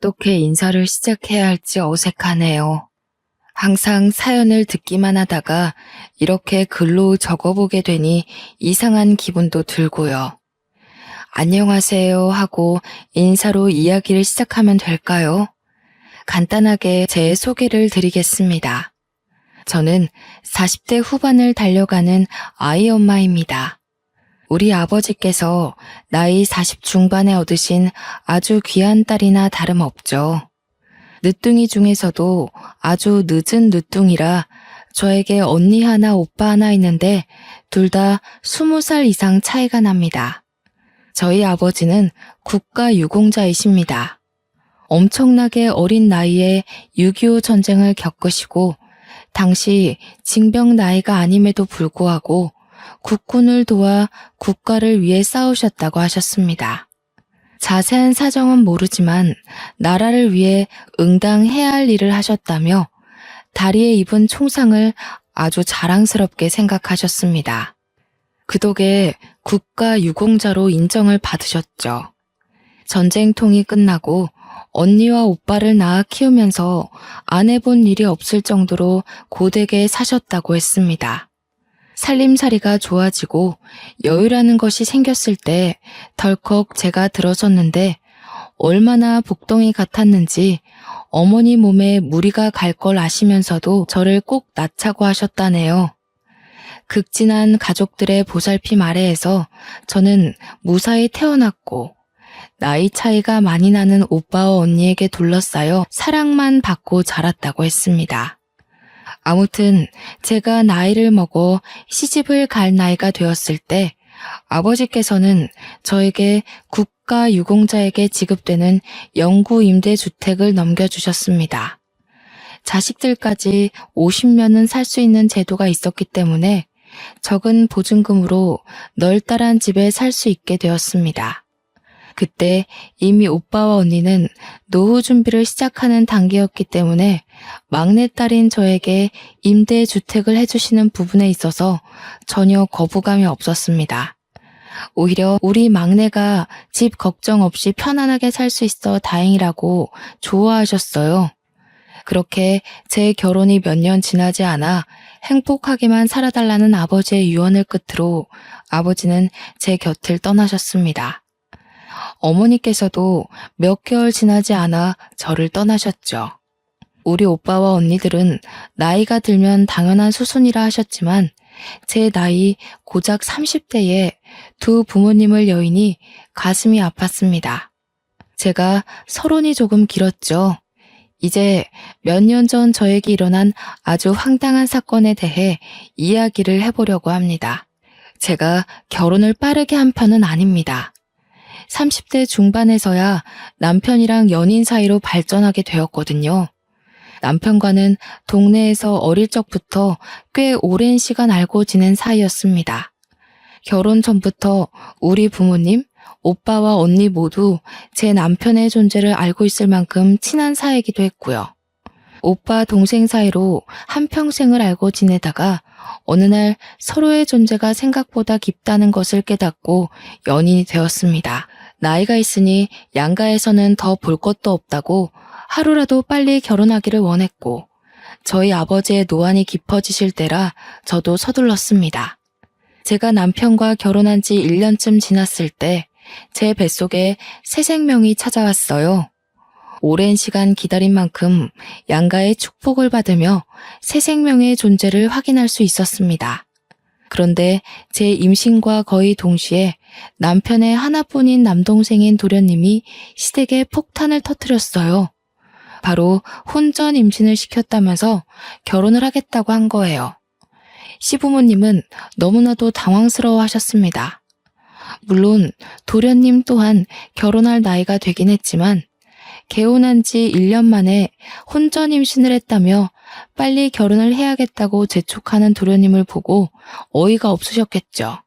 어떻게 인사를 시작해야 할지 어색하네요. 항상 사연을 듣기만 하다가 이렇게 글로 적어보게 되니 이상한 기분도 들고요. 안녕하세요 하고 인사로 이야기를 시작하면 될까요? 간단하게 제 소개를 드리겠습니다. 저는 40대 후반을 달려가는 아이 엄마입니다. 우리 아버지께서 나이 40 중반에 얻으신 아주 귀한 딸이나 다름없죠. 늦둥이 중에서도 아주 늦은 늦둥이라 저에게 언니 하나 오빠 하나 있는데 둘 다 20살 이상 차이가 납니다. 저희 아버지는 국가 유공자이십니다. 엄청나게 어린 나이에 6.25 전쟁을 겪으시고 당시 징병 나이가 아님에도 불구하고 국군을 도와 국가를 위해 싸우셨다고 하셨습니다. 자세한 사정은 모르지만 나라를 위해 응당해야 할 일을 하셨다며 다리에 입은 총상을 아주 자랑스럽게 생각하셨습니다. 그 덕에 국가 유공자로 인정을 받으셨죠. 전쟁통이 끝나고 언니와 오빠를 낳아 키우면서 안 해본 일이 없을 정도로 고되게 사셨다고 했습니다. 살림살이가 좋아지고 여유라는 것이 생겼을 때 덜컥 제가 들어섰는데 얼마나 복덩이 같았는지 어머니 몸에 무리가 갈 걸 아시면서도 저를 꼭 낳자고 하셨다네요. 극진한 가족들의 보살핌 아래에서 저는 무사히 태어났고 나이 차이가 많이 나는 오빠와 언니에게 둘러싸여 사랑만 받고 자랐다고 했습니다. 아무튼 제가 나이를 먹어 시집을 갈 나이가 되었을 때 아버지께서는 저에게 국가 유공자에게 지급되는 영구 임대주택을 넘겨주셨습니다. 자식들까지 50년은 살 수 있는 제도가 있었기 때문에 적은 보증금으로 널따란 집에 살 수 있게 되었습니다. 그때 이미 오빠와 언니는 노후 준비를 시작하는 단계였기 때문에 막내딸인 저에게 임대주택을 해주시는 부분에 있어서 전혀 거부감이 없었습니다. 오히려 우리 막내가 집 걱정 없이 편안하게 살 수 있어 다행이라고 좋아하셨어요. 그렇게 제 결혼이 몇 년 지나지 않아 행복하게만 살아달라는 아버지의 유언을 끝으로 아버지는 제 곁을 떠나셨습니다. 어머니께서도 몇 개월 지나지 않아 저를 떠나셨죠. 우리 오빠와 언니들은 나이가 들면 당연한 수순이라 하셨지만 제 나이 고작 30대에 두 부모님을 여의니 가슴이 아팠습니다. 제가 서론이 조금 길었죠. 이제 몇 년 전 저에게 일어난 아주 황당한 사건에 대해 이야기를 해보려고 합니다. 제가 결혼을 빠르게 한 편은 아닙니다. 30대 중반에서야 남편이랑 연인 사이로 발전하게 되었거든요. 남편과는 동네에서 어릴 적부터 꽤 오랜 시간 알고 지낸 사이였습니다. 결혼 전부터 우리 부모님, 오빠와 언니 모두 제 남편의 존재를 알고 있을 만큼 친한 사이이기도 했고요. 오빠 동생 사이로 한평생을 알고 지내다가 어느 날 서로의 존재가 생각보다 깊다는 것을 깨닫고 연인이 되었습니다. 나이가 있으니 양가에서는 더 볼 것도 없다고 하루라도 빨리 결혼하기를 원했고 저희 아버지의 노안이 깊어지실 때라 저도 서둘렀습니다. 제가 남편과 결혼한 지 1년쯤 지났을 때 제 뱃속에 새 생명이 찾아왔어요. 오랜 시간 기다린 만큼 양가의 축복을 받으며 새 생명의 존재를 확인할 수 있었습니다. 그런데 제 임신과 거의 동시에 남편의 하나뿐인 남동생인 도련님이 시댁에 폭탄을 터뜨렸어요. 바로 혼전 임신을 시켰다면서 결혼을 하겠다고 한 거예요. 시부모님은 너무나도 당황스러워 하셨습니다. 물론 도련님 또한 결혼할 나이가 되긴 했지만 개혼한 지 1년 만에 혼전 임신을 했다며 빨리 결혼을 해야겠다고 재촉하는 도련님을 보고 어이가 없으셨겠죠.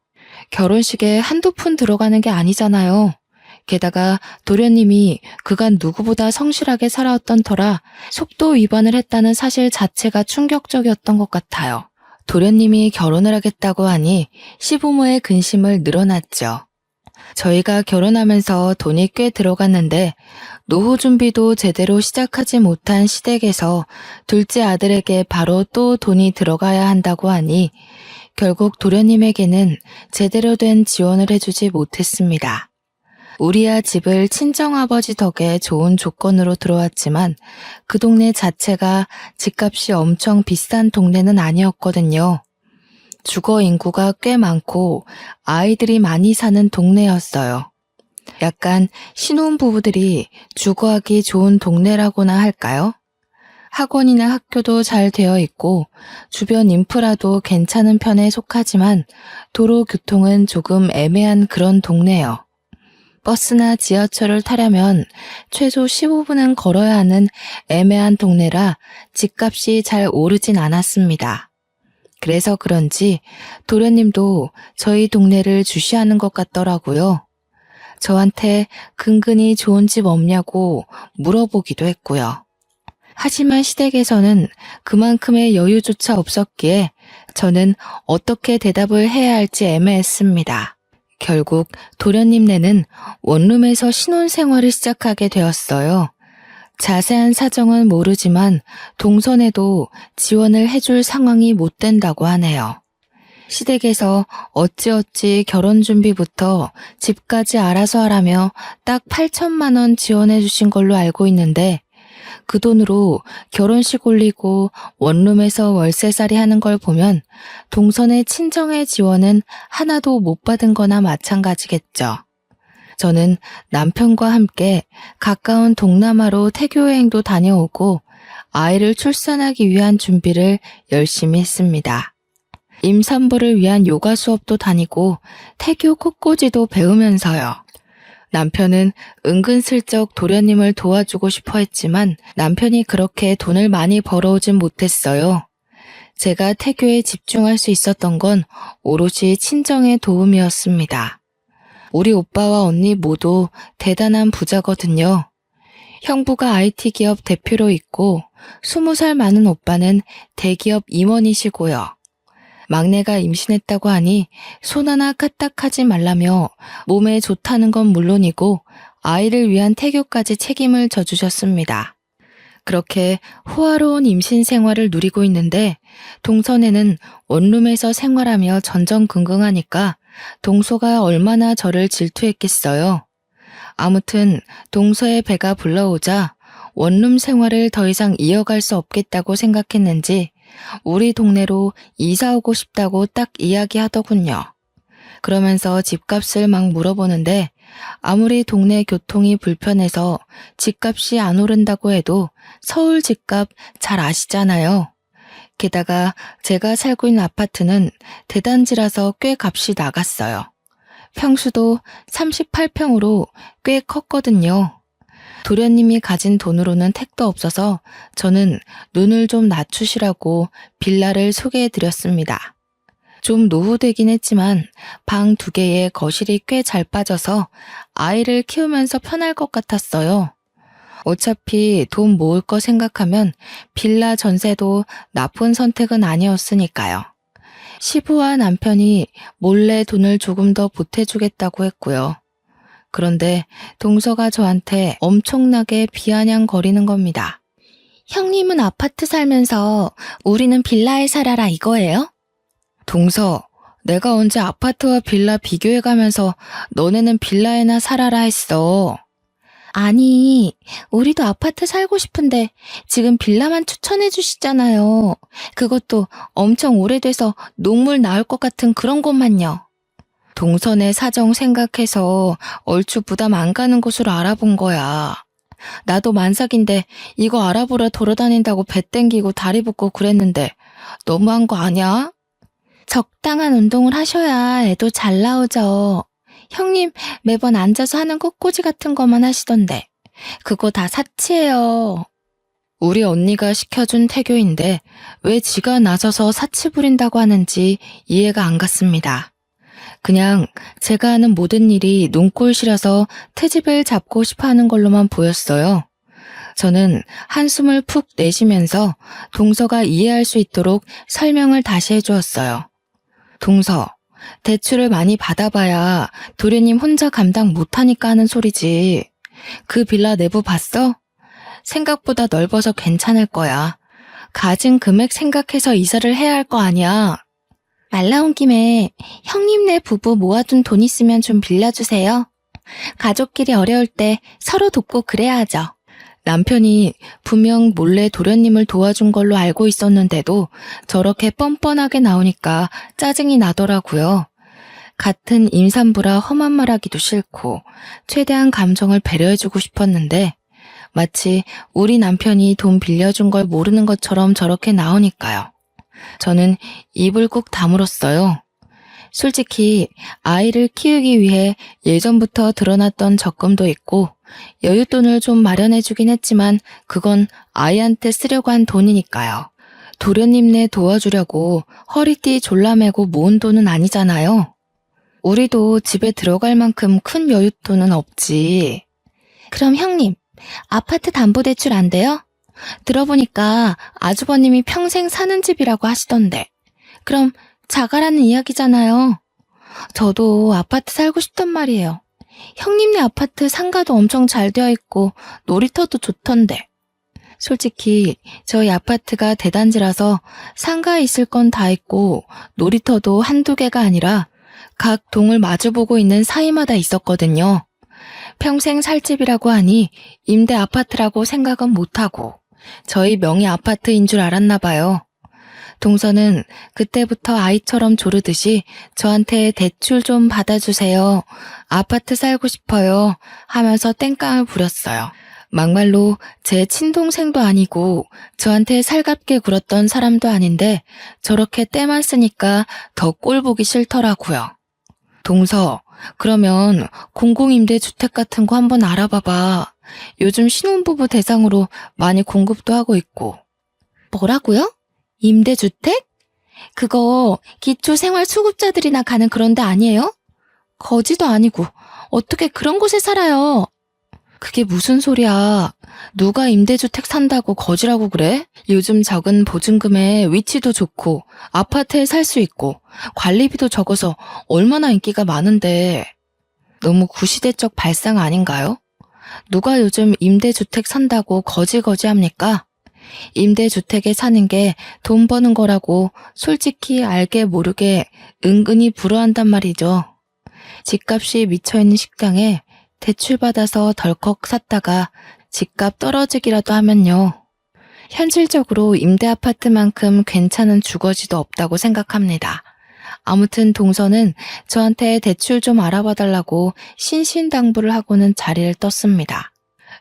결혼식에 한두 푼 들어가는 게 아니잖아요. 게다가 도련님이 그간 누구보다 성실하게 살아왔던 터라 속도 위반을 했다는 사실 자체가 충격적이었던 것 같아요. 도련님이 결혼을 하겠다고 하니 시부모의 근심을 늘어놨죠. 저희가 결혼하면서 돈이 꽤 들어갔는데 노후 준비도 제대로 시작하지 못한 시댁에서 둘째 아들에게 바로 또 돈이 들어가야 한다고 하니 결국 도련님에게는 제대로 된 지원을 해주지 못했습니다. 우리야 집을 친정아버지 덕에 좋은 조건으로 들어왔지만 그 동네 자체가 집값이 엄청 비싼 동네는 아니었거든요. 주거 인구가 꽤 많고 아이들이 많이 사는 동네였어요. 약간 신혼부부들이 주거하기 좋은 동네라고나 할까요? 학원이나 학교도 잘 되어 있고 주변 인프라도 괜찮은 편에 속하지만 도로 교통은 조금 애매한 그런 동네요. 버스나 지하철을 타려면 최소 15분은 걸어야 하는 애매한 동네라 집값이 잘 오르진 않았습니다. 그래서 그런지 도련님도 저희 동네를 주시하는 것 같더라고요. 저한테 근근히 좋은 집 없냐고 물어보기도 했고요. 하지만 시댁에서는 그만큼의 여유조차 없었기에 저는 어떻게 대답을 해야 할지 애매했습니다. 결국 도련님네는 원룸에서 신혼생활을 시작하게 되었어요. 자세한 사정은 모르지만 동선에도 지원을 해줄 상황이 못 된다고 하네요. 시댁에서 어찌어찌 결혼 준비부터 집까지 알아서 하라며 딱 8천만 원 지원해 주신 걸로 알고 있는데 그 돈으로 결혼식 올리고 원룸에서 월세살이 하는 걸 보면 동선의 친정의 지원은 하나도 못 받은 거나 마찬가지겠죠. 저는 남편과 함께 가까운 동남아로 태교여행도 다녀오고 아이를 출산하기 위한 준비를 열심히 했습니다. 임산부를 위한 요가 수업도 다니고 태교 꽃꽂이도 배우면서요. 남편은 은근슬쩍 도련님을 도와주고 싶어 했지만 남편이 그렇게 돈을 많이 벌어오진 못했어요. 제가 태교에 집중할 수 있었던 건 오롯이 친정의 도움이었습니다. 우리 오빠와 언니 모두 대단한 부자거든요. 형부가 IT 기업 대표로 있고 20살 많은 오빠는 대기업 임원이시고요. 막내가 임신했다고 하니 손 하나 까딱하지 말라며 몸에 좋다는 건 물론이고 아이를 위한 태교까지 책임을 져주셨습니다. 그렇게 호화로운 임신 생활을 누리고 있는데 동선에는 원룸에서 생활하며 전전긍긍하니까 동서가 얼마나 저를 질투했겠어요. 아무튼 동서의 배가 불러오자 원룸 생활을 더 이상 이어갈 수 없겠다고 생각했는지 우리 동네로 이사 오고 싶다고 딱 이야기하더군요. 그러면서 집값을 막 물어보는데 아무리 동네 교통이 불편해서 집값이 안 오른다고 해도 서울 집값 잘 아시잖아요. 게다가 제가 살고 있는 아파트는 대단지라서 꽤 값이 나갔어요. 평수도 38평으로 꽤 컸거든요. 도련님이 가진 돈으로는 택도 없어서 저는 눈을 좀 낮추시라고 빌라를 소개해드렸습니다. 좀 노후되긴 했지만 방 2개에 거실이 꽤 잘 빠져서 아이를 키우면서 편할 것 같았어요. 어차피 돈 모을 거 생각하면 빌라 전세도 나쁜 선택은 아니었으니까요. 시부와 남편이 몰래 돈을 조금 더 보태주겠다고 했고요. 그런데 동서가 저한테 엄청나게 비아냥거리는 겁니다. 형님은 아파트 살면서 우리는 빌라에 살아라 이거예요? 동서, 내가 언제 아파트와 빌라 비교해가면서 너네는 빌라에나 살아라 했어. 아니, 우리도 아파트 살고 싶은데 지금 빌라만 추천해 주시잖아요. 그것도 엄청 오래돼서 녹물 나올 것 같은 그런 곳만요. 동선의 사정 생각해서 얼추 부담 안 가는 곳으로 알아본 거야. 나도 만삭인데 이거 알아보러 돌아다닌다고 배 땡기고 다리 붓고 그랬는데 너무한 거 아니야? 적당한 운동을 하셔야 애도 잘 나오죠. 형님 매번 앉아서 하는 꽃꽂이 같은 것만 하시던데 그거 다 사치예요. 우리 언니가 시켜준 태교인데 왜 지가 나서서 사치 부린다고 하는지 이해가 안 갔습니다. 그냥 제가 하는 모든 일이 눈꼴시려서 트집을 잡고 싶어 하는 걸로만 보였어요. 저는 한숨을 푹 내쉬면서 동서가 이해할 수 있도록 설명을 다시 해주었어요. 동서, 대출을 많이 받아봐야 도련님 혼자 감당 못하니까 하는 소리지. 그 빌라 내부 봤어? 생각보다 넓어서 괜찮을 거야. 가진 금액 생각해서 이사를 해야 할 거 아니야. 말 나온 김에 형님네 부부 모아둔 돈 있으면 좀 빌려주세요. 가족끼리 어려울 때 서로 돕고 그래야 하죠. 남편이 분명 몰래 도련님을 도와준 걸로 알고 있었는데도 저렇게 뻔뻔하게 나오니까 짜증이 나더라고요. 같은 임산부라 험한 말하기도 싫고 최대한 감정을 배려해주고 싶었는데 마치 우리 남편이 돈 빌려준 걸 모르는 것처럼 저렇게 나오니까요. 저는 입을 꾹 다물었어요. 솔직히 아이를 키우기 위해 예전부터 드러났던 적금도 있고 여윳돈을 좀 마련해주긴 했지만 그건 아이한테 쓰려고 한 돈이니까요. 도련님네 도와주려고 허리띠 졸라매고 모은 돈은 아니잖아요. 우리도 집에 들어갈 만큼 큰 여윳돈은 없지. 그럼 형님, 아파트 담보대출 안 돼요? 들어보니까 아주버님이 평생 사는 집이라고 하시던데. 그럼 자가라는 이야기잖아요. 저도 아파트 살고 싶단 말이에요. 형님네 아파트 상가도 엄청 잘 되어 있고 놀이터도 좋던데. 솔직히 저희 아파트가 대단지라서 상가에 있을 건 다 있고 놀이터도 한두 개가 아니라 각 동을 마주보고 있는 사이마다 있었거든요. 평생 살 집이라고 하니 임대 아파트라고 생각은 못하고 저희 명의 아파트인 줄 알았나 봐요. 동서는 그때부터 아이처럼 조르듯이 저한테 대출 좀 받아주세요. 아파트 살고 싶어요. 하면서 땡깡을 부렸어요. 막말로 제 친동생도 아니고 저한테 살갑게 굴었던 사람도 아닌데 저렇게 때만 쓰니까 더 꼴 보기 싫더라고요. 동서, 그러면 공공임대주택 같은 거 한번 알아봐봐. 요즘 신혼부부 대상으로 많이 공급도 하고 있고. 뭐라고요? 임대주택? 그거 기초생활수급자들이나 가는 그런 데 아니에요? 거지도 아니고 어떻게 그런 곳에 살아요? 그게 무슨 소리야. 누가 임대주택 산다고 거지라고 그래? 요즘 적은 보증금에 위치도 좋고 아파트에 살 수 있고 관리비도 적어서 얼마나 인기가 많은데. 너무 구시대적 발상 아닌가요? 누가 요즘 임대주택 산다고 거지합니까? 임대주택에 사는 게 돈 버는 거라고 솔직히 알게 모르게 은근히 부러워한단 말이죠. 집값이 미쳐있는 식당에 대출받아서 덜컥 샀다가 집값 떨어지기라도 하면요. 현실적으로 임대 아파트만큼 괜찮은 주거지도 없다고 생각합니다. 아무튼 동서는 저한테 대출 좀 알아봐달라고 신신당부를 하고는 자리를 떴습니다.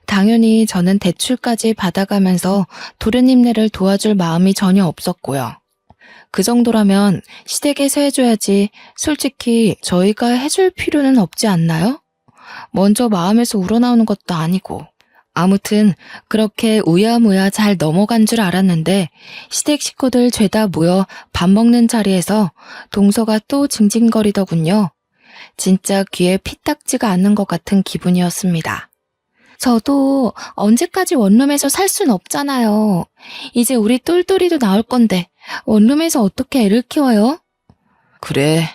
당연히 저는 대출까지 받아가면서 도련님네를 도와줄 마음이 전혀 없었고요. 그 정도라면 시댁에서 해줘야지 솔직히 저희가 해줄 필요는 없지 않나요? 먼저 마음에서 우러나오는 것도 아니고. 아무튼 그렇게 우야무야 잘 넘어간 줄 알았는데 시댁 식구들 죄다 모여 밥 먹는 자리에서 동서가 또 징징거리더군요. 진짜 귀에 피딱지가 않는 것 같은 기분이었습니다. 저도 언제까지 원룸에서 살 순 없잖아요. 이제 우리 똘똘이도 나올 건데 원룸에서 어떻게 애를 키워요? 그래,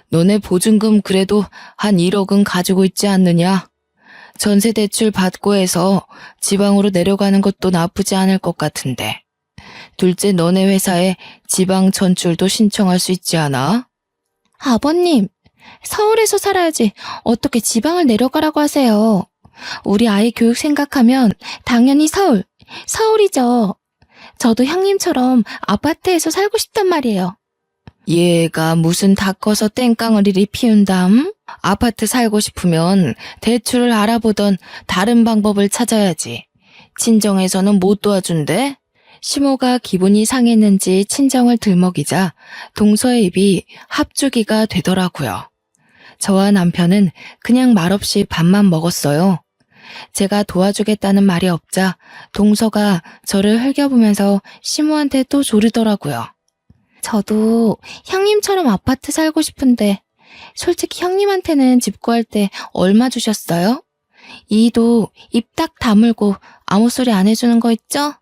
너네 보증금 그래도 한 1억은 가지고 있지 않느냐? 전세 대출 받고 해서 지방으로 내려가는 것도 나쁘지 않을 것 같은데. 둘째 너네 회사에 지방 전출도 신청할 수 있지 않아? 아버님, 서울에서 살아야지 어떻게 지방을 내려가라고 하세요. 우리 아이 교육 생각하면 당연히 서울이죠. 저도 형님처럼 아파트에서 살고 싶단 말이에요. 얘가 무슨 다 커서 땡깡을 이리 피운담? 아파트 살고 싶으면 대출을 알아보던 다른 방법을 찾아야지. 친정에서는 못 도와준대? 시모가 기분이 상했는지 친정을 들먹이자 동서의 입이 합주기가 되더라고요. 저와 남편은 그냥 말없이 밥만 먹었어요. 제가 도와주겠다는 말이 없자 동서가 저를 흘겨보면서 시모한테 또 조르더라고요. 저도 형님처럼 아파트 살고 싶은데 솔직히 형님한테는 집 구할 때 얼마 주셨어요? 이도 입 딱 다물고 아무 소리 안 해주는 거 있죠?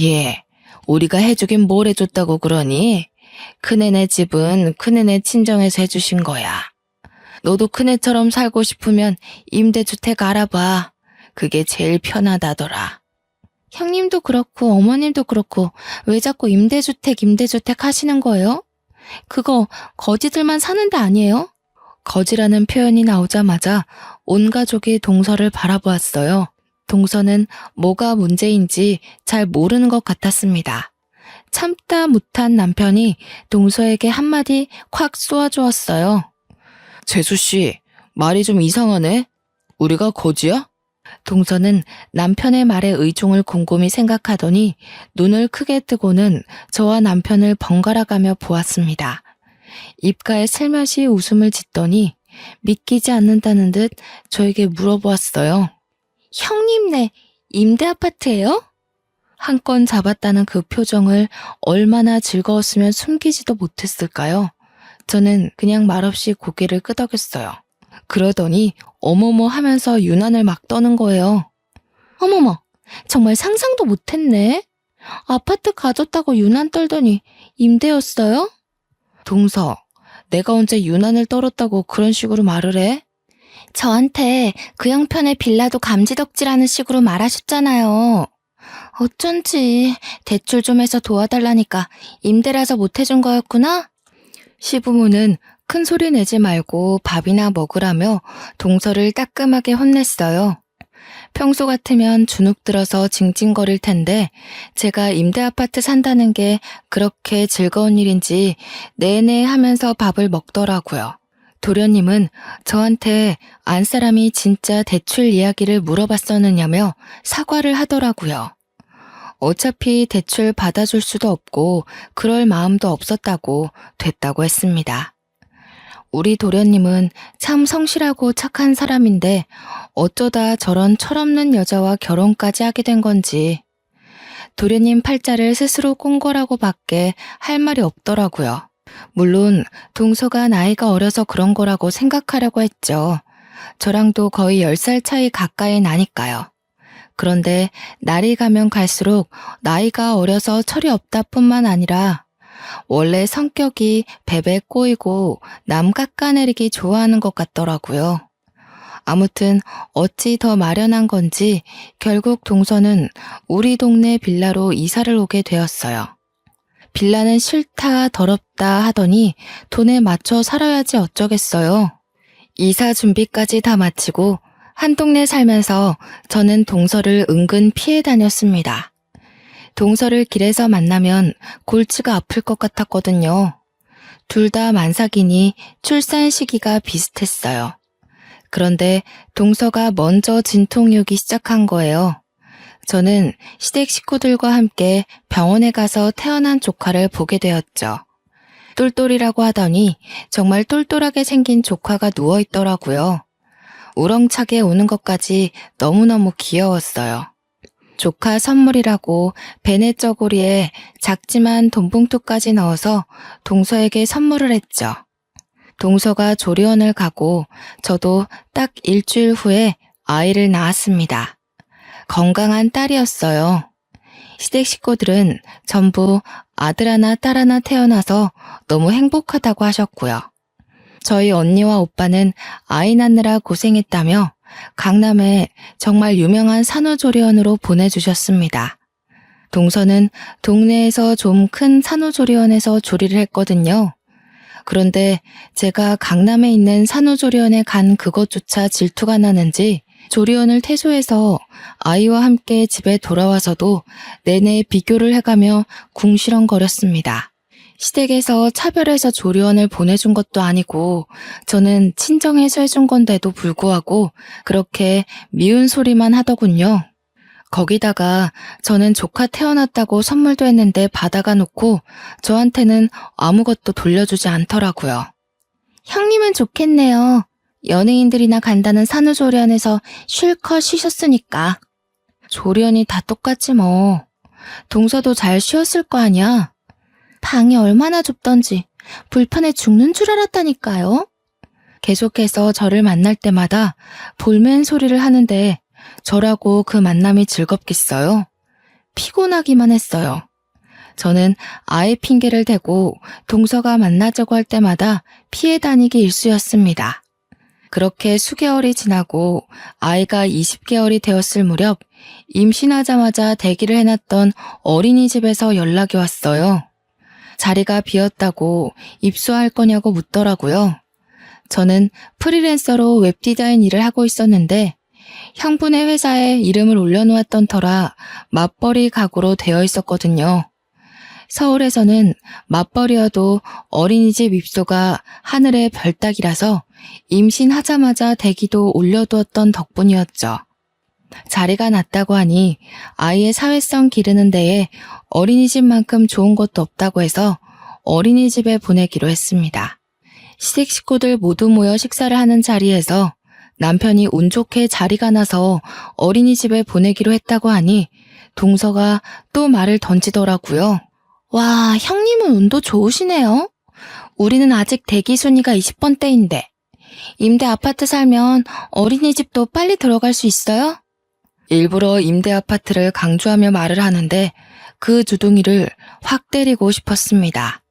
예, 우리가 해주긴 뭘 해줬다고 그러니? 큰애네 집은 큰애네 친정에서 해주신 거야. 너도 큰애처럼 살고 싶으면 임대주택 알아봐. 그게 제일 편하다더라. 형님도 그렇고 어머님도 그렇고 왜 자꾸 임대주택 하시는 거예요? 그거 거지들만 사는 데 아니에요? 거지라는 표현이 나오자마자 온 가족이 동서를 바라보았어요. 동서는 뭐가 문제인지 잘 모르는 것 같았습니다. 참다 못한 남편이 동서에게 한마디 콱 쏘아주었어요. 재수씨, 말이 좀 이상하네. 우리가 거지야? 동서는 남편의 말에 의종을 곰곰이 생각하더니 눈을 크게 뜨고는 저와 남편을 번갈아가며 보았습니다. 입가에 슬며시 웃음을 짓더니 믿기지 않는다는 듯 저에게 물어보았어요. 형님네 임대 아파트예요? 한 건 잡았다는 그 표정을 얼마나 즐거웠으면 숨기지도 못했을까요? 저는 그냥 말없이 고개를 끄덕였어요. 그러더니 어머머 하면서 유난을 막 떠는 거예요. 어머머, 정말 상상도 못했네. 아파트 가졌다고 유난 떨더니 임대였어요? 동서, 내가 언제 유난을 떨었다고 그런 식으로 말을 해? 저한테 그 형편의 빌라도 감지덕지라는 식으로 말하셨잖아요. 어쩐지 대출 좀 해서 도와달라니까 임대라서 못해준 거였구나? 시부모는 큰 소리 내지 말고 밥이나 먹으라며 동서를 따끔하게 혼냈어요. 평소 같으면 주눅 들어서 징징거릴 텐데 제가 임대 아파트 산다는 게 그렇게 즐거운 일인지 내내 하면서 밥을 먹더라고요. 도련님은 저한테 안사람이 진짜 대출 이야기를 물어봤었느냐며 사과를 하더라고요. 어차피 대출 받아줄 수도 없고 그럴 마음도 없었다고 됐다고 했습니다. 우리 도련님은 참 성실하고 착한 사람인데 어쩌다 저런 철없는 여자와 결혼까지 하게 된 건지 도련님 팔자를 스스로 꼰 거라고 밖에 할 말이 없더라고요. 물론 동서가 나이가 어려서 그런 거라고 생각하려고 했죠. 저랑도 거의 10살 차이 가까이 나니까요. 그런데 날이 가면 갈수록 나이가 어려서 철이 없다 뿐만 아니라 원래 성격이 베베 꼬이고 남 깎아내리기 좋아하는 것 같더라고요. 아무튼 어찌 더 마련한 건지 결국 동서는 우리 동네 빌라로 이사를 오게 되었어요. 빌라는 싫다 더럽다 하더니 돈에 맞춰 살아야지 어쩌겠어요. 이사 준비까지 다 마치고 한 동네 살면서 저는 동서를 은근 피해 다녔습니다. 동서를 길에서 만나면 골치가 아플 것 같았거든요. 둘 다 만삭이니 출산 시기가 비슷했어요. 그런데 동서가 먼저 진통이 오기 시작한 거예요. 저는 시댁 식구들과 함께 병원에 가서 태어난 조카를 보게 되었죠. 똘똘이라고 하더니 정말 똘똘하게 생긴 조카가 누워있더라고요. 우렁차게 우는 것까지 너무너무 귀여웠어요. 조카 선물이라고 베네 저고리에 작지만 돈봉투까지 넣어서 동서에게 선물을 했죠. 동서가 조리원을 가고 저도 딱 일주일 후에 아이를 낳았습니다. 건강한 딸이었어요. 시댁 식구들은 전부 아들 하나 딸 하나 태어나서 너무 행복하다고 하셨고요. 저희 언니와 오빠는 아이 낳느라 고생했다며 강남에 정말 유명한 산후조리원으로 보내주셨습니다. 동서는 동네에서 좀 큰 산후조리원에서 조리를 했거든요. 그런데 제가 강남에 있는 산후조리원에 간 그것조차 질투가 나는지 조리원을 퇴소해서 아이와 함께 집에 돌아와서도 내내 비교를 해가며 궁시렁거렸습니다. 시댁에서 차별해서 조리원을 보내준 것도 아니고 저는 친정에서 해준 건데도 불구하고 그렇게 미운 소리만 하더군요. 거기다가 저는 조카 태어났다고 선물도 했는데 받아가 놓고 저한테는 아무것도 돌려주지 않더라고요. 형님은 좋겠네요. 연예인들이나 간다는 산후조리원에서 실컷 쉬셨으니까. 조리원이 다 똑같지 뭐. 동서도 잘 쉬었을 거 아니야. 방이 얼마나 좁던지 불편해 죽는 줄 알았다니까요. 계속해서 저를 만날 때마다 볼멘 소리를 하는데 저라고 그 만남이 즐겁겠어요? 피곤하기만 했어요. 저는 아이 핑계를 대고 동서가 만나자고 할 때마다 피해 다니기 일쑤였습니다. 그렇게 수개월이 지나고 아이가 20개월이 되었을 무렵 임신하자마자 대기를 해놨던 어린이집에서 연락이 왔어요. 자리가 비었다고 입소할 거냐고 묻더라고요. 저는 프리랜서로 웹디자인 일을 하고 있었는데 형부네 회사에 이름을 올려놓았던 터라 맞벌이 가구로 되어 있었거든요. 서울에서는 맞벌이여도 어린이집 입소가 하늘의 별따기라서 임신하자마자 대기도 올려두었던 덕분이었죠. 자리가 났다고 하니 아이의 사회성 기르는 데에 어린이집만큼 좋은 것도 없다고 해서 어린이집에 보내기로 했습니다. 시댁 식구들 모두 모여 식사를 하는 자리에서 남편이 운 좋게 자리가 나서 어린이집에 보내기로 했다고 하니 동서가 또 말을 던지더라고요. 와, 형님은 운도 좋으시네요. 우리는 아직 대기 순위가 20번대인데 임대 아파트 살면 어린이집도 빨리 들어갈 수 있어요? 일부러 임대 아파트를 강조하며 말을 하는데 그 주둥이를 확 때리고 싶었습니다.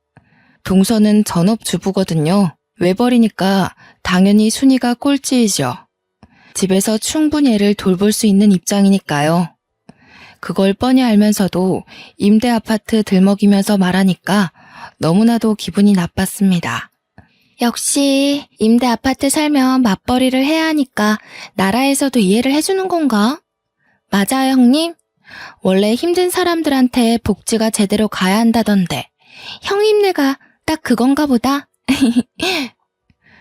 동서는 전업주부거든요. 외벌이니까 당연히 순위가 꼴찌이죠. 집에서 충분히 애를 돌볼 수 있는 입장이니까요. 그걸 뻔히 알면서도 임대 아파트 들먹이면서 말하니까 너무나도 기분이 나빴습니다. 역시 임대 아파트 살면 맞벌이를 해야 하니까 나라에서도 이해를 해주는 건가? 맞아요, 형님. 원래 힘든 사람들한테 복지가 제대로 가야 한다던데 형님네가 딱 그건가 보다.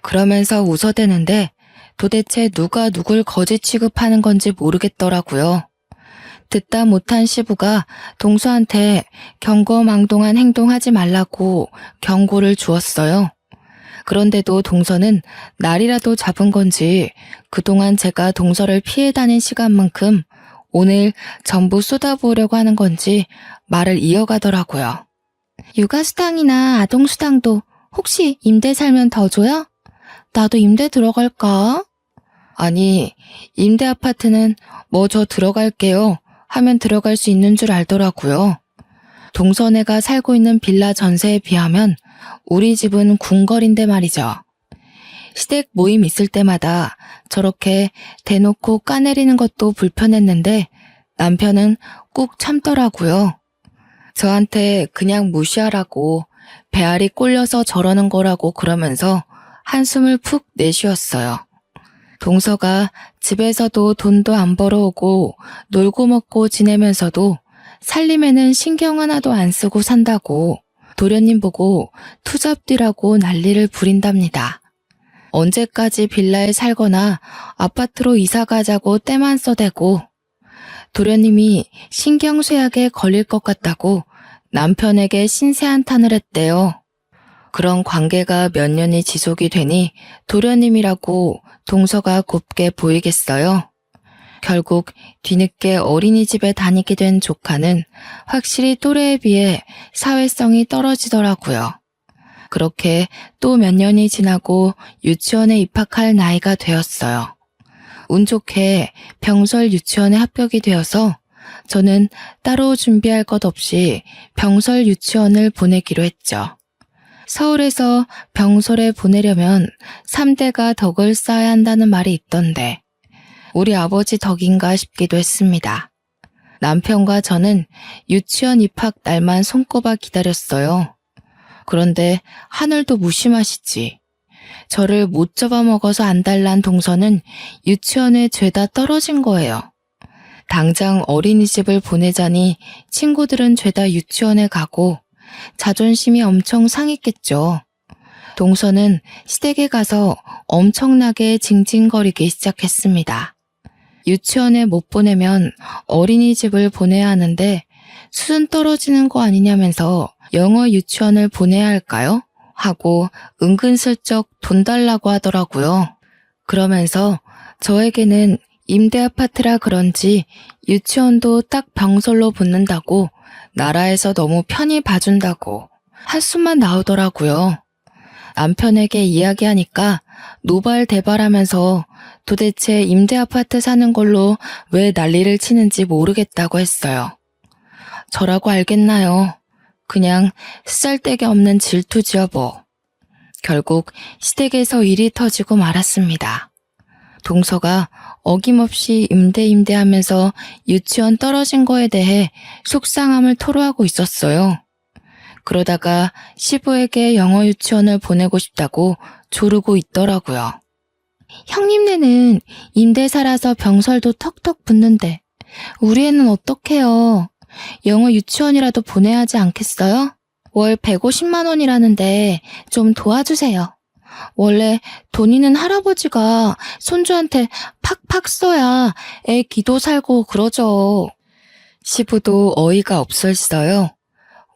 그러면서 웃어대는데 도대체 누가 누굴 거지 취급하는 건지 모르겠더라고요. 듣다 못한 시부가 동서한테 경거망동한 행동하지 말라고 경고를 주었어요. 그런데도 동서는 날이라도 잡은 건지 그동안 제가 동서를 피해 다닌 시간만큼 오늘 전부 쏟아부으려고 하는 건지 말을 이어가더라고요. 육아수당이나 아동수당도 혹시 임대 살면 더 줘요? 나도 임대 들어갈까? 아니, 임대 아파트는 뭐 저 들어갈게요 하면 들어갈 수 있는 줄 알더라고요. 동서네가 살고 있는 빌라 전세에 비하면 우리 집은 궁궐인데 말이죠. 시댁 모임 있을 때마다 저렇게 대놓고 까내리는 것도 불편했는데 남편은 꾹 참더라고요. 저한테 그냥 무시하라고 배알이 꼴려서 저러는 거라고 그러면서 한숨을 푹 내쉬었어요. 동서가 집에서도 돈도 안 벌어오고 놀고 먹고 지내면서도 살림에는 신경 하나도 안 쓰고 산다고 도련님 보고 투잡디라고 난리를 부린답니다. 언제까지 빌라에 살거나 아파트로 이사 가자고 때만 써대고 도련님이 신경쇠약에 걸릴 것 같다고 남편에게 신세한탄을 했대요. 그런 관계가 몇 년이 지속이 되니 도련님이라고 동서가 곱게 보이겠어요. 결국 뒤늦게 어린이집에 다니게 된 조카는 확실히 또래에 비해 사회성이 떨어지더라고요. 그렇게 또 몇 년이 지나고 유치원에 입학할 나이가 되었어요. 운 좋게 병설 유치원에 합격이 되어서 저는 따로 준비할 것 없이 병설 유치원을 보내기로 했죠. 서울에서 병설에 보내려면 3대가 덕을 쌓아야 한다는 말이 있던데 우리 아버지 덕인가 싶기도 했습니다. 남편과 저는 유치원 입학 날만 손꼽아 기다렸어요. 그런데 하늘도 무심하시지. 저를 못 잡아먹어서 안달난 동서는 유치원에 죄다 떨어진 거예요. 당장 어린이집을 보내자니 친구들은 죄다 유치원에 가고 자존심이 엄청 상했겠죠. 동서는 시댁에 가서 엄청나게 징징거리기 시작했습니다. 유치원에 못 보내면 어린이집을 보내야 하는데 수준 떨어지는 거 아니냐면서 영어 유치원을 보내야 할까요? 하고 은근슬쩍 돈 달라고 하더라고요. 그러면서 저에게는 임대 아파트라 그런지 유치원도 딱 병설로 붙는다고 나라에서 너무 편히 봐준다고 한숨만 나오더라고요. 남편에게 이야기하니까 노발대발하면서 도대체 임대 아파트 사는 걸로 왜 난리를 치는지 모르겠다고 했어요. 저라고 알겠나요? 그냥 쓰잘데기 없는 질투지 여보. 결국 시댁에서 일이 터지고 말았습니다. 동서가 어김없이 임대하면서 유치원 떨어진 거에 대해 속상함을 토로하고 있었어요. 그러다가 시부에게 영어 유치원을 보내고 싶다고 조르고 있더라고요. 형님네는 임대 살아서 병설도 턱턱 붙는데 우리 애는 어떡해요? 영어 유치원이라도 보내야 하지 않겠어요? 월 150만 원이라는데 좀 도와주세요. 원래 돈 있는 할아버지가 손주한테 팍팍 써야 애 기도 살고 그러죠. 시부도 어이가 없었어요.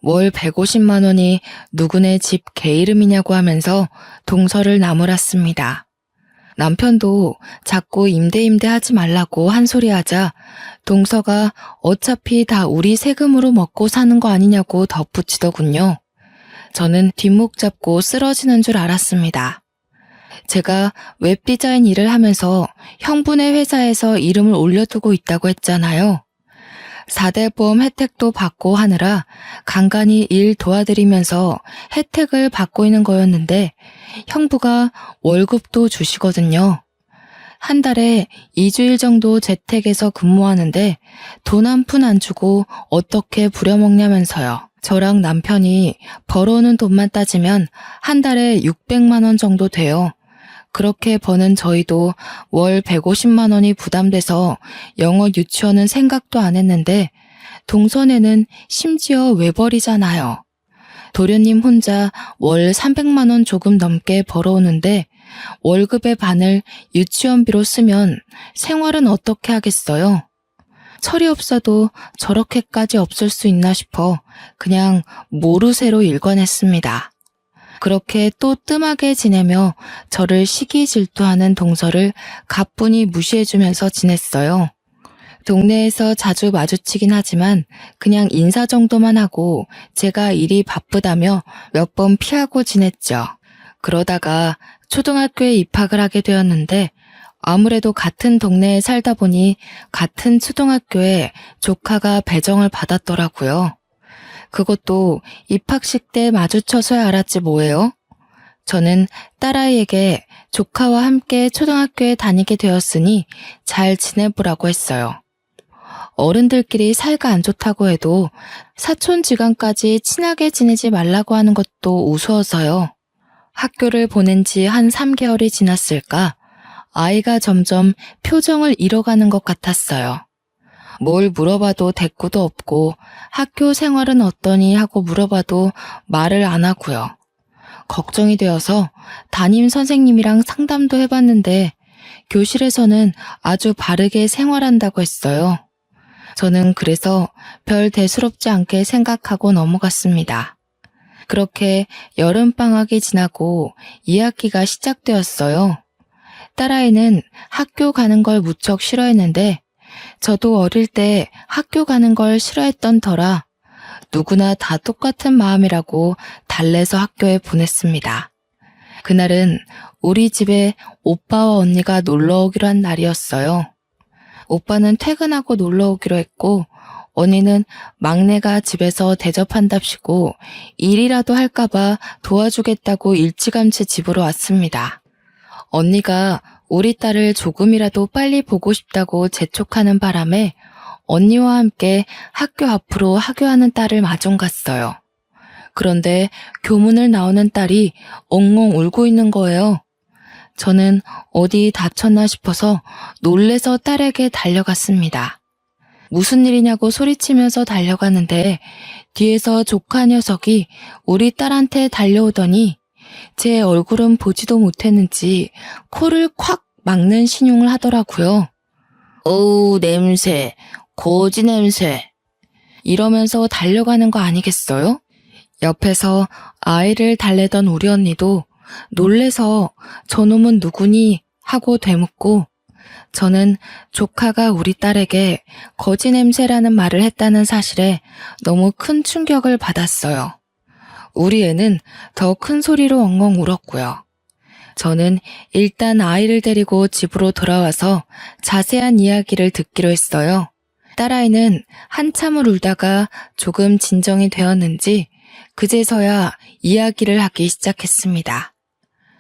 월 150만 원이 누구네 집 개 이름이냐고 하면서 동서를 나무랐습니다. 남편도 자꾸 임대 하지 말라고 한 소리 하자 동서가 어차피 다 우리 세금으로 먹고 사는 거 아니냐고 덧붙이더군요. 저는 뒷목 잡고 쓰러지는 줄 알았습니다. 제가 웹디자인 일을 하면서 형부네 회사에서 이름을 올려두고 있다고 했잖아요. 4대 보험 혜택도 받고 하느라 간간히 일 도와드리면서 혜택을 받고 있는 거였는데 형부가 월급도 주시거든요. 한 달에 2주일 정도 재택에서 근무하는데 돈 한 푼 안 주고 어떻게 부려먹냐면서요. 저랑 남편이 벌어오는 돈만 따지면 한 달에 600만 원 정도 돼요. 그렇게 버는 저희도 월 150만 원이 부담돼서 영어 유치원은 생각도 안 했는데 동선에는 심지어 외벌이잖아요. 도련님 혼자 월 300만 원 조금 넘게 벌어오는데 월급의 반을 유치원비로 쓰면 생활은 어떻게 하겠어요? 철이 없어도 저렇게까지 없을 수 있나 싶어 그냥 모르쇠로 일관했습니다. 그렇게 또 뜸하게 지내며 저를 시기 질투하는 동서를 가뿐히 무시해주면서 지냈어요. 동네에서 자주 마주치긴 하지만 그냥 인사 정도만 하고 제가 일이 바쁘다며 몇 번 피하고 지냈죠. 그러다가 초등학교에 입학을 하게 되었는데 아무래도 같은 동네에 살다 보니 같은 초등학교에 조카가 배정을 받았더라고요. 그것도 입학식 때 마주쳐서야 알았지 뭐예요? 저는 딸아이에게 조카와 함께 초등학교에 다니게 되었으니 잘 지내보라고 했어요. 어른들끼리 사이가 안 좋다고 해도 사촌지간까지 친하게 지내지 말라고 하는 것도 우스워서요. 학교를 보낸 지 한 3개월이 지났을까 아이가 점점 표정을 잃어가는 것 같았어요. 뭘 물어봐도 대꾸도 없고 학교 생활은 어떠니 하고 물어봐도 말을 안 하고요. 걱정이 되어서 담임 선생님이랑 상담도 해봤는데 교실에서는 아주 바르게 생활한다고 했어요. 저는 그래서 별 대수롭지 않게 생각하고 넘어갔습니다. 그렇게 여름방학이 지나고 2학기가 시작되었어요. 딸아이는 학교 가는 걸 무척 싫어했는데 저도 어릴 때 학교 가는 걸 싫어했던 터라 누구나 다 똑같은 마음이라고 달래서 학교에 보냈습니다. 그날은 우리 집에 오빠와 언니가 놀러 오기로 한 날이었어요. 오빠는 퇴근하고 놀러 오기로 했고 언니는 막내가 집에서 대접한답시고 일이라도 할까봐 도와주겠다고 일찌감치 집으로 왔습니다. 언니가 우리 딸을 조금이라도 빨리 보고 싶다고 재촉하는 바람에 언니와 함께 학교 앞으로 하교하는 딸을 마중 갔어요. 그런데 교문을 나오는 딸이 엉엉 울고 있는 거예요. 저는 어디 다쳤나 싶어서 놀래서 딸에게 달려갔습니다. 무슨 일이냐고 소리치면서 달려가는데 뒤에서 조카 녀석이 우리 딸한테 달려오더니 제 얼굴은 보지도 못했는지 코를 콱 막는 신용을 하더라고요. 어우 냄새, 거지 냄새. 이러면서 달려가는 거 아니겠어요? 옆에서 아이를 달래던 우리 언니도 놀래서 저놈은 누구니 하고 되묻고 저는 조카가 우리 딸에게 거지 냄새라는 말을 했다는 사실에 너무 큰 충격을 받았어요. 우리 애는 더 큰 소리로 엉엉 울었고요. 저는 일단 아이를 데리고 집으로 돌아와서 자세한 이야기를 듣기로 했어요. 딸아이는 한참을 울다가 조금 진정이 되었는지 그제서야 이야기를 하기 시작했습니다.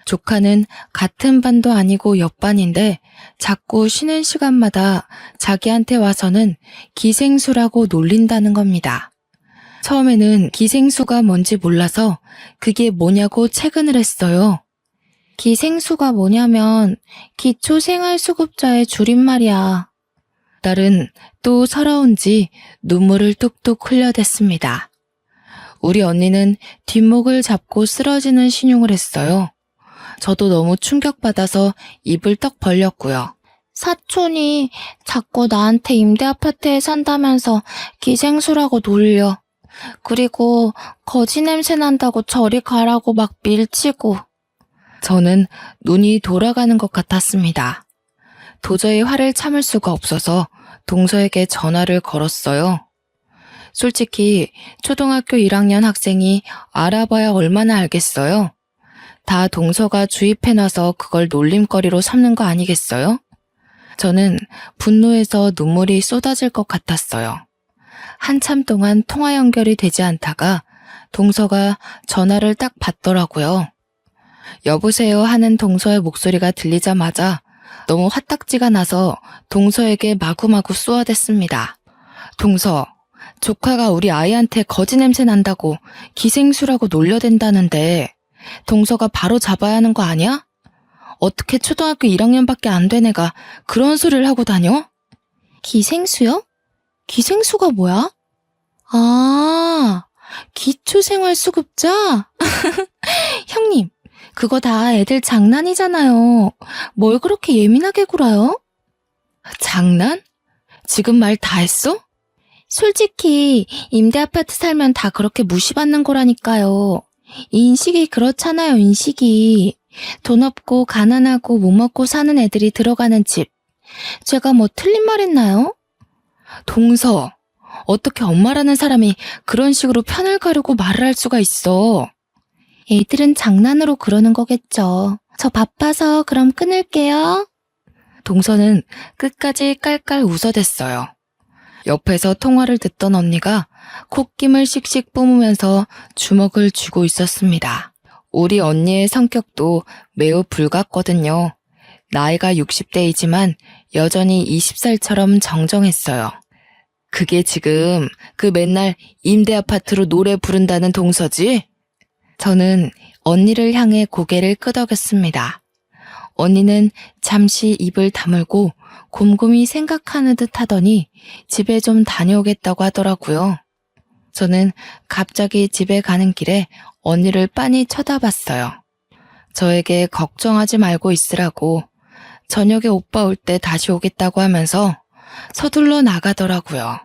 조카는 같은 반도 아니고 옆반인데 자꾸 쉬는 시간마다 자기한테 와서는 기생수라고 놀린다는 겁니다. 처음에는 기생수가 뭔지 몰라서 그게 뭐냐고 체근을 했어요. 기생수가 뭐냐면 기초생활수급자의 줄임말이야. 딸은 또 서러운지 눈물을 뚝뚝 흘려댔습니다. 우리 언니는 뒷목을 잡고 쓰러지는 신용을 했어요. 저도 너무 충격받아서 입을 떡 벌렸고요. 사촌이 자꾸 나한테 임대 아파트에 산다면서 기생수라고 놀려. 그리고 거지 냄새 난다고 저리 가라고 막 밀치고. 저는 눈이 돌아가는 것 같았습니다. 도저히 화를 참을 수가 없어서 동서에게 전화를 걸었어요. 솔직히 초등학교 1학년 학생이 알아봐야 얼마나 알겠어요? 다 동서가 주입해놔서 그걸 놀림거리로 삼는 거 아니겠어요? 저는 분노해서 눈물이 쏟아질 것 같았어요. 한참 동안 통화 연결이 되지 않다가 동서가 전화를 딱 받더라고요. 여보세요 하는 동서의 목소리가 들리자마자 너무 화딱지가 나서 동서에게 마구마구 쏘아댔습니다. 동서, 조카가 우리 아이한테 거지 냄새 난다고 기생수라고 놀려댄다는데 동서가 바로 잡아야 하는 거 아니야? 어떻게 초등학교 1학년밖에 안 된 애가 그런 소리를 하고 다녀? 기생수요? 기생수가 뭐야? 아, 기초생활수급자? 형님, 그거 다 애들 장난이잖아요. 뭘 그렇게 예민하게 굴어요? 장난? 지금 말 다 했어? 솔직히 임대 아파트 살면 다 그렇게 무시받는 거라니까요. 인식이 그렇잖아요, 인식이. 돈 없고 가난하고 못 먹고 사는 애들이 들어가는 집. 제가 뭐 틀린 말 했나요? 동서, 어떻게 엄마라는 사람이 그런 식으로 편을 가르고 말을 할 수가 있어? 애들은 장난으로 그러는 거겠죠. 저 바빠서 그럼 끊을게요. 동서는 끝까지 깔깔 웃어댔어요. 옆에서 통화를 듣던 언니가 콧김을 씩씩 뿜으면서 주먹을 쥐고 있었습니다. 우리 언니의 성격도 매우 불같거든요. 나이가 60대이지만 여전히 20살처럼 정정했어요. 그게 지금 그 맨날 임대 아파트로 노래 부른다는 동서지? 저는 언니를 향해 고개를 끄덕였습니다. 언니는 잠시 입을 다물고 곰곰이 생각하는 듯 하더니 집에 좀 다녀오겠다고 하더라고요. 저는 갑자기 집에 가는 길에 언니를 빤히 쳐다봤어요. 저에게 걱정하지 말고 있으라고 저녁에 오빠 올 때 다시 오겠다고 하면서 서둘러 나가더라고요.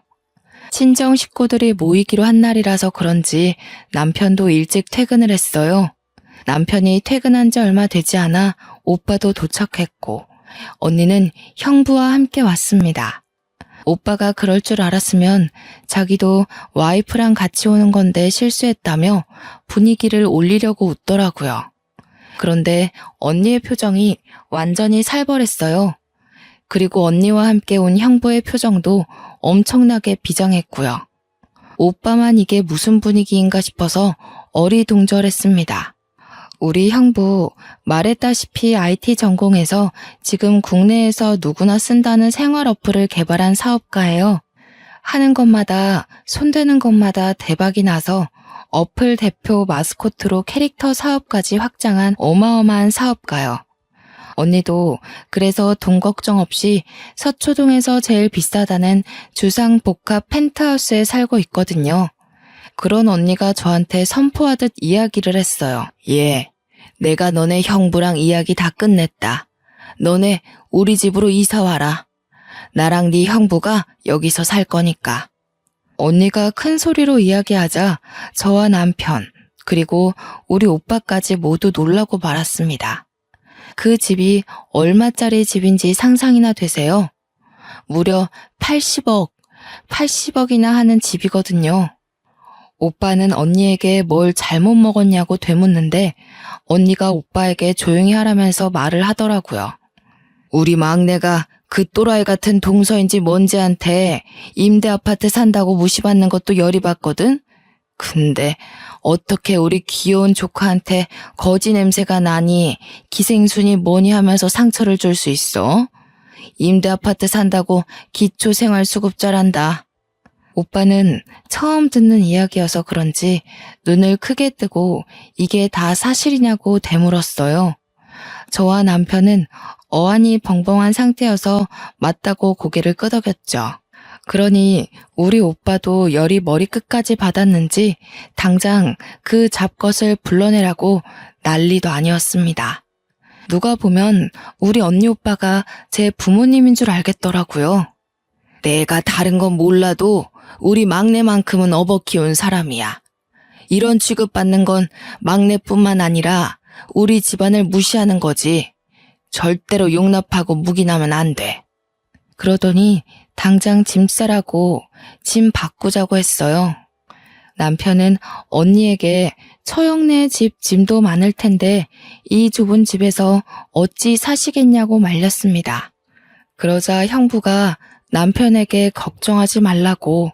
친정 식구들이 모이기로 한 날이라서 그런지 남편도 일찍 퇴근을 했어요. 남편이 퇴근한 지 얼마 되지 않아 오빠도 도착했고 언니는 형부와 함께 왔습니다. 오빠가 그럴 줄 알았으면 자기도 와이프랑 같이 오는 건데 실수했다며 분위기를 올리려고 웃더라고요. 그런데 언니의 표정이 완전히 살벌했어요. 그리고 언니와 함께 온 형부의 표정도 엄청나게 비장했고요. 오빠만 이게 무슨 분위기인가 싶어서 어리둥절했습니다. 우리 형부 말했다시피 IT 전공해서 지금 국내에서 누구나 쓴다는 생활 어플을 개발한 사업가예요. 하는 것마다 손대는 것마다 대박이 나서 어플 대표 마스코트로 캐릭터 사업까지 확장한 어마어마한 사업가요. 언니도 그래서 돈 걱정 없이 서초동에서 제일 비싸다는 주상 복합 펜트하우스에 살고 있거든요. 그런 언니가 저한테 선포하듯 이야기를 했어요. 예, 내가 너네 형부랑 이야기 다 끝냈다. 너네 우리 집으로 이사 와라. 나랑 네 형부가 여기서 살 거니까. 언니가 큰 소리로 이야기하자 저와 남편 그리고 우리 오빠까지 모두 놀라고 말았습니다. 그 집이 얼마짜리 집인지 상상이나 되세요? 무려 80억이나 하는 집이거든요. 오빠는 언니에게 뭘 잘못 먹었냐고 되묻는데 언니가 오빠에게 조용히 하라면서 말을 하더라고요. 우리 막내가 그 또라이 같은 동서인지 뭔지한테 임대 아파트 산다고 무시받는 것도 열이 받거든? 근데 어떻게 우리 귀여운 조카한테 거지 냄새가 나니 기생순이 뭐니 하면서 상처를 줄 수 있어? 임대 아파트 산다고 기초생활수급자란다. 오빠는 처음 듣는 이야기여서 그런지 눈을 크게 뜨고 이게 다 사실이냐고 되물었어요. 저와 남편은 어안이 벙벙한 상태여서 맞다고 고개를 끄덕였죠. 그러니 우리 오빠도 열이 머리끝까지 받았는지 당장 그 잡것을 불러내라고 난리도 아니었습니다. 누가 보면 우리 언니 오빠가 제 부모님인 줄 알겠더라고요. 내가 다른 건 몰라도 우리 막내만큼은 업어 키운 사람이야. 이런 취급받는 건 막내뿐만 아니라 우리 집안을 무시하는 거지. 절대로 용납하고 묵인하면 안 돼. 그러더니 당장 짐 싸라고 짐 바꾸자고 했어요. 남편은 언니에게 처형네 집 짐도 많을 텐데 이 좁은 집에서 어찌 사시겠냐고 말렸습니다. 그러자 형부가 남편에게 걱정하지 말라고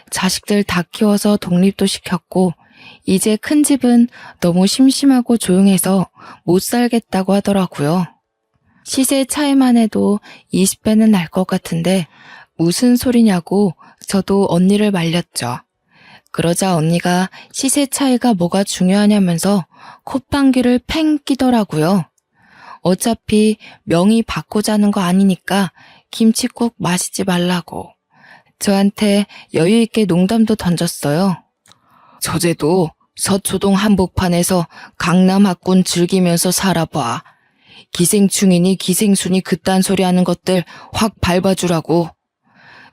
자식들 다 키워서 독립도 시켰고 이제 큰 집은 너무 심심하고 조용해서 못 살겠다고 하더라고요. 시세 차이만 해도 20배는 날 것 같은데 무슨 소리냐고 저도 언니를 말렸죠. 그러자 언니가 시세 차이가 뭐가 중요하냐면서 콧방귀를 팽 끼더라고요. 어차피 명의 바꾸자는 거 아니니까 김칫국 마시지 말라고. 저한테 여유 있게 농담도 던졌어요. 저제도 서초동 한복판에서 강남 학군 즐기면서 살아봐. 기생충이니 기생순이 그딴 소리 하는 것들 확 밟아주라고.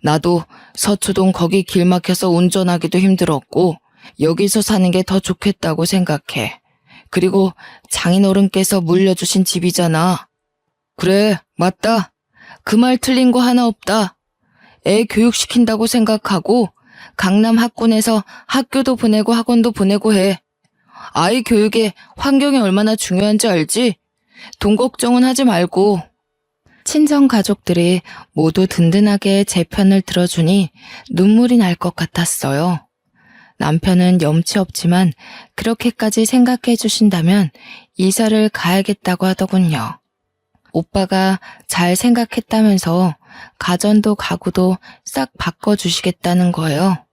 나도 서초동 거기 길 막혀서 운전하기도 힘들었고 여기서 사는 게 더 좋겠다고 생각해. 그리고 장인어른께서 물려주신 집이잖아. 그래, 맞다. 그 말 틀린 거 하나 없다. 애 교육시킨다고 생각하고 강남 학군에서 학교도 보내고 학원도 보내고 해. 아이 교육에 환경이 얼마나 중요한지 알지? 돈 걱정은 하지 말고. 친정 가족들이 모두 든든하게 제 편을 들어주니 눈물이 날 것 같았어요. 남편은 염치 없지만 그렇게까지 생각해 주신다면 이사를 가야겠다고 하더군요. 오빠가 잘 생각했다면서 가전도 가구도 싹 바꿔주시겠다는 거예요.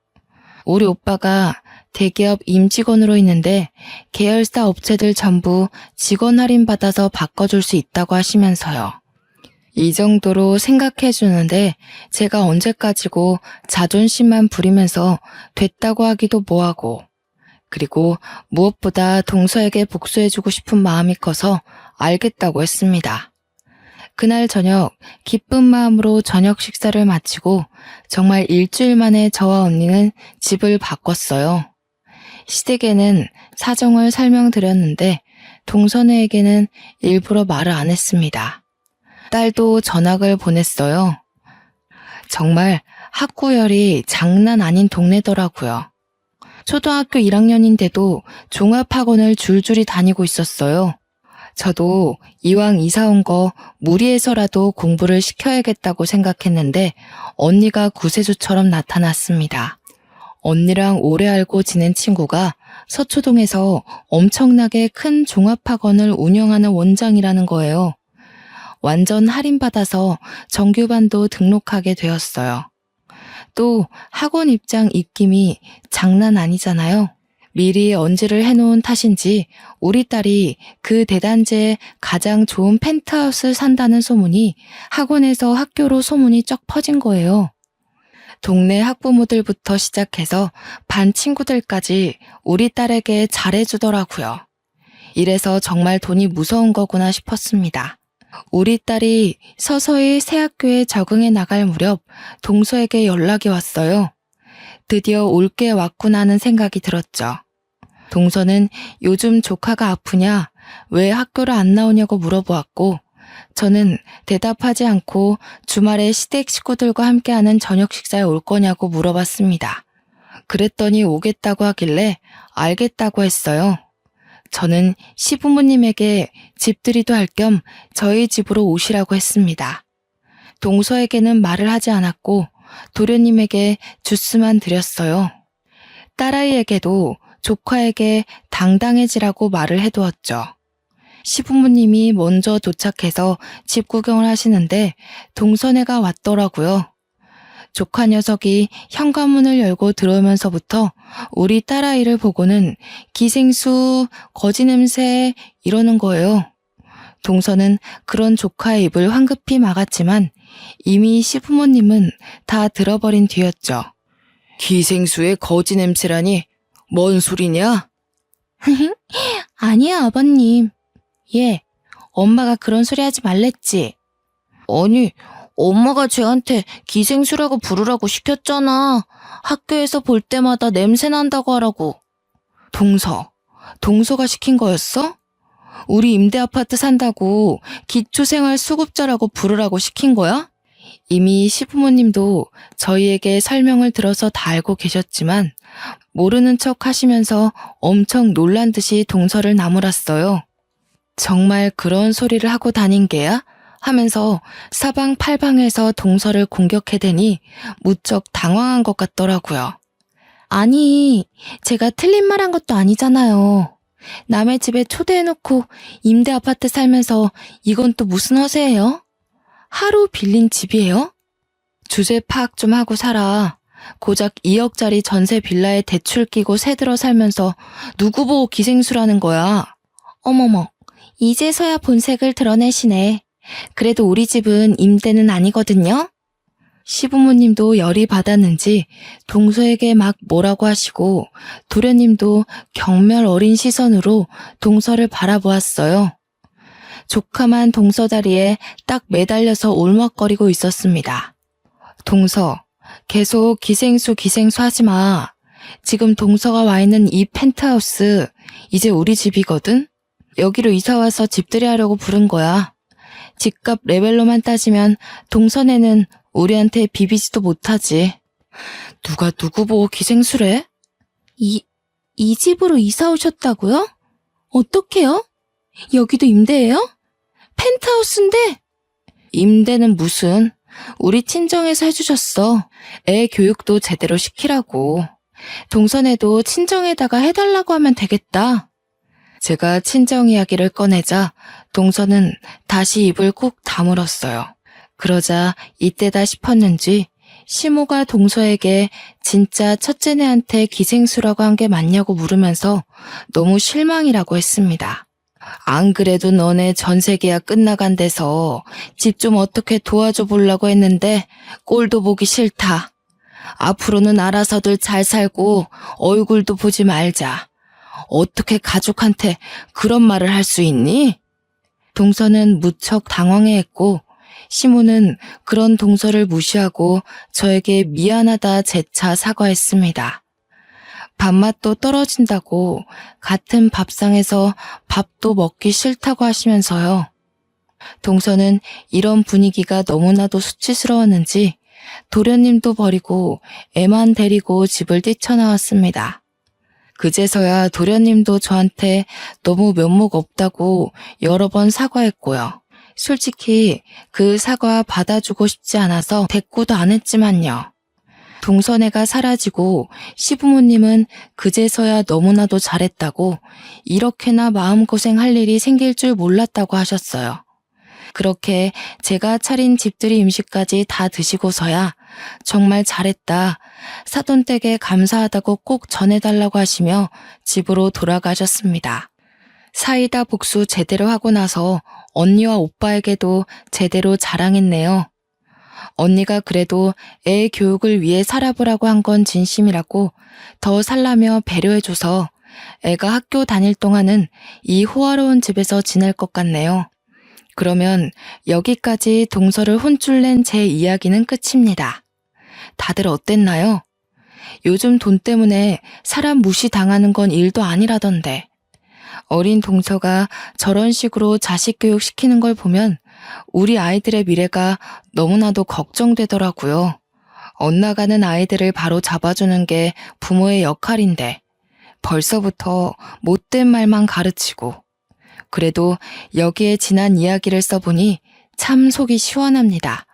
우리 오빠가 대기업 임직원으로 있는데 계열사 업체들 전부 직원 할인 받아서 바꿔줄 수 있다고 하시면서요. 이 정도로 생각해 주는데 제가 언제까지고 자존심만 부리면서 됐다고 하기도 뭐하고, 그리고 무엇보다 동서에게 복수해주고 싶은 마음이 커서 알겠다고 했습니다. 그날 저녁 기쁜 마음으로 저녁 식사를 마치고 정말 일주일 만에 저와 언니는 집을 바꿨어요. 시댁에는 사정을 설명드렸는데 동서네에게는 일부러 말을 안 했습니다. 딸도 전학을 보냈어요. 정말 학구열이 장난 아닌 동네더라고요. 초등학교 1학년인데도 종합학원을 줄줄이 다니고 있었어요. 저도 이왕 이사 온 거 무리해서라도 공부를 시켜야겠다고 생각했는데 언니가 구세주처럼 나타났습니다. 언니랑 오래 알고 지낸 친구가 서초동에서 엄청나게 큰 종합학원을 운영하는 원장이라는 거예요. 완전 할인받아서 정규반도 등록하게 되었어요. 또 학원 입장 입김이 장난 아니잖아요. 미리 언지를 해놓은 탓인지 우리 딸이 그 대단지에 가장 좋은 펜트하우스를 산다는 소문이 학원에서 학교로 소문이 쩍 퍼진 거예요. 동네 학부모들부터 시작해서 반 친구들까지 우리 딸에게 잘해주더라고요. 이래서 정말 돈이 무서운 거구나 싶었습니다. 우리 딸이 서서히 새 학교에 적응해 나갈 무렵 동서에게 연락이 왔어요. 드디어 올 게 왔구나 하는 생각이 들었죠. 동서는 요즘 조카가 아프냐, 왜 학교를 안 나오냐고 물어보았고 저는 대답하지 않고 주말에 시댁 식구들과 함께하는 저녁 식사에 올 거냐고 물어봤습니다. 그랬더니 오겠다고 하길래 알겠다고 했어요. 저는 시부모님에게 집들이도 할 겸 저희 집으로 오시라고 했습니다. 동서에게는 말을 하지 않았고 도련님에게 주스만 드렸어요. 딸아이에게도 조카에게 당당해지라고 말을 해두었죠. 시부모님이 먼저 도착해서 집 구경을 하시는데 동선애가 왔더라고요. 조카 녀석이 현관문을 열고 들어오면서부터 우리 딸아이를 보고는 기생수, 거지 냄새 이러는 거예요. 동서는 그런 조카의 입을 황급히 막았지만 이미 시부모님은 다 들어버린 뒤였죠. 기생수의 거지 냄새라니 뭔 소리냐? 아니야, 아버님. 예, 엄마가 그런 소리 하지 말랬지. 아니, 엄마가 쟤한테 기생수라고 부르라고 시켰잖아. 학교에서 볼 때마다 냄새 난다고 하라고. 동서가 시킨 거였어? 우리 임대 아파트 산다고 기초생활수급자라고 부르라고 시킨 거야? 이미 시부모님도 저희에게 설명을 들어서 다 알고 계셨지만 모르는 척 하시면서 엄청 놀란 듯이 동서를 나무랐어요. 정말 그런 소리를 하고 다닌 게야? 하면서 사방팔방에서 동서를 공격해대니 무척 당황한 것 같더라고요. 아니, 제가 틀린 말 한 것도 아니잖아요. 남의 집에 초대해놓고 임대 아파트 살면서 이건 또 무슨 허세예요? 하루 빌린 집이에요? 주제 파악 좀 하고 살아. 고작 2억짜리 전세 빌라에 대출 끼고 새들어 살면서 누구 보고 기생수라는 거야. 어머머, 이제서야 본색을 드러내시네. 그래도 우리 집은 임대는 아니거든요. 시부모님도 열이 받았는지 동서에게 막 뭐라고 하시고 도련님도 경멸 어린 시선으로 동서를 바라보았어요. 조카만 동서 다리에 딱 매달려서 울먹거리고 있었습니다. 동서, 계속 기생수 하지 마. 지금 동서가 와 있는 이 펜트하우스 이제 우리 집이거든? 여기로 이사와서 집들이 하려고 부른 거야. 집값 레벨로만 따지면 동선에는 우리한테 비비지도 못하지. 누가 누구 보고 기생수래? 이 집으로 이사 오셨다고요? 어떡해요? 여기도 임대예요? 펜트하우스인데? 임대는 무슨? 우리 친정에서 해주셨어. 애 교육도 제대로 시키라고. 동선에도 친정에다가 해달라고 하면 되겠다. 제가 친정 이야기를 꺼내자 동서는 다시 입을 꾹 다물었어요. 그러자 이때다 싶었는지 시모가 동서에게 진짜 첫째네한테 기생수라고 한 게 맞냐고 물으면서 너무 실망이라고 했습니다. 안 그래도 너네 전세 계약 끝나간 데서 집 좀 어떻게 도와줘 보려고 했는데 꼴도 보기 싫다. 앞으로는 알아서들 잘 살고 얼굴도 보지 말자. 어떻게 가족한테 그런 말을 할 수 있니? 동서는 무척 당황해했고 시모는 그런 동서를 무시하고 저에게 미안하다 재차 사과했습니다. 밥맛도 떨어진다고 같은 밥상에서 밥도 먹기 싫다고 하시면서요. 동서는 이런 분위기가 너무나도 수치스러웠는지 도련님도 버리고 애만 데리고 집을 뛰쳐나왔습니다. 그제서야 도련님도 저한테 너무 면목 없다고 여러 번 사과했고요. 솔직히 그 사과 받아주고 싶지 않아서 대꾸도 안 했지만요. 동선애가 사라지고 시부모님은 그제서야 너무나도 잘했다고 이렇게나 마음고생할 일이 생길 줄 몰랐다고 하셨어요. 그렇게 제가 차린 집들이 음식까지 다 드시고서야 정말 잘했다, 사돈댁에 감사하다고 꼭 전해달라고 하시며 집으로 돌아가셨습니다. 사이다 복수 제대로 하고 나서 언니와 오빠에게도 제대로 자랑했네요. 언니가 그래도 애 교육을 위해 살아보라고 한 건 진심이라고 더 살라며 배려해줘서 애가 학교 다닐 동안은 이 호화로운 집에서 지낼 것 같네요. 그러면 여기까지 동서를 혼쭐 낸 제 이야기는 끝입니다. 다들 어땠나요? 요즘 돈 때문에 사람 무시당하는 건 일도 아니라던데. 어린 동서가 저런 식으로 자식 교육 시키는 걸 보면 우리 아이들의 미래가 너무나도 걱정되더라고요. 엇나가는 아이들을 바로 잡아주는 게 부모의 역할인데 벌써부터 못된 말만 가르치고. 그래도 여기에 지난 이야기를 써보니 참 속이 시원합니다.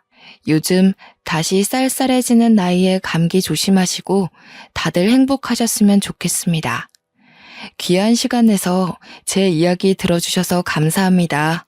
요즘 다시 쌀쌀해지는 나이에 감기 조심하시고 다들 행복하셨으면 좋겠습니다. 귀한 시간 내서 제 이야기 들어주셔서 감사합니다.